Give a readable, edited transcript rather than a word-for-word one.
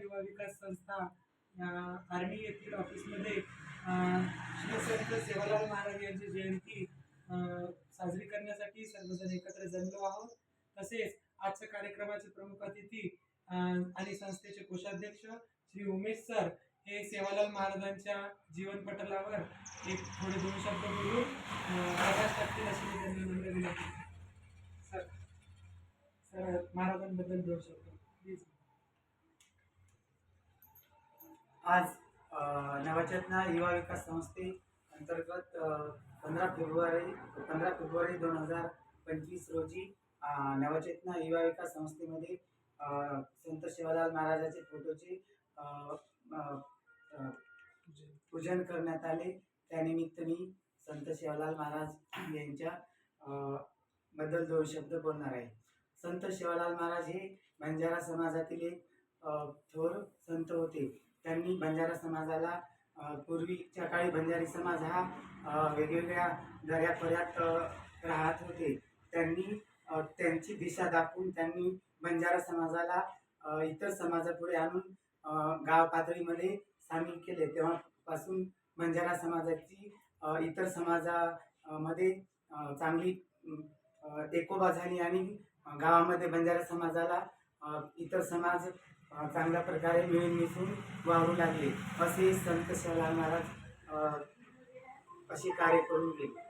युवा विकास संस्था आर्मी येथील ऑफिसमध्ये श्री संत सेवालाल महाराज यांची जयंती साजरी करण्यासाठी सर्वजण एकत्र जमलो आहोत। तसेच आजच्या कार्यक्रमाचे प्रमुख अतिथी आणि संस्थेचे कोषाध्यक्ष श्री उमेश सर हे सेवालाल महाराजांच्या जीवनपटलावर एक थोडे दोन शब्द बोलून प्रकाश टाकतील अशी मी त्यांना नम्र विनंती सर सर महाराजांबद्दल दोन शब्द प्लीज। आज नवचेतना युवा विकास संस्थे अंतर्गत 15 फेब्रुवारी 2025 रोजी नवचेतना युवा विकास संस्थेमध्ये संत सेवालाल महाराजांचे फोटोचे पूजन करण्यात आले। त्यानिमित्त मी संत सेवालाल महाराज यांच्या बद्दल दोन शब्द बोलणार आहे। संत सेवालाल महाराज हे बंजारा समाजातील एक थोर संत होते। त्यांनी बंजारा समाजाला पूर्वीच्या काळी बंजारी समाज हा वेगवेगळ्या दऱ्यापर्यात राहत होते। त्यांनी त्यांची दिशा दाखवून त्यांनी बंजारा समाजाला इतर समाजापुढे आणून गाव पातळीमध्ये सामील केले। तेव्हापासून बंजारा समाजाची इतर समाजामध्ये चांगली एकोबा झाली आणि गावामध्ये बंजारा समाजाला इतर समाज चांगल्या प्रकारे मिळून मिसळून वावरू लागले। असे संत सेवालाल महाराज असे कार्य करून गेले।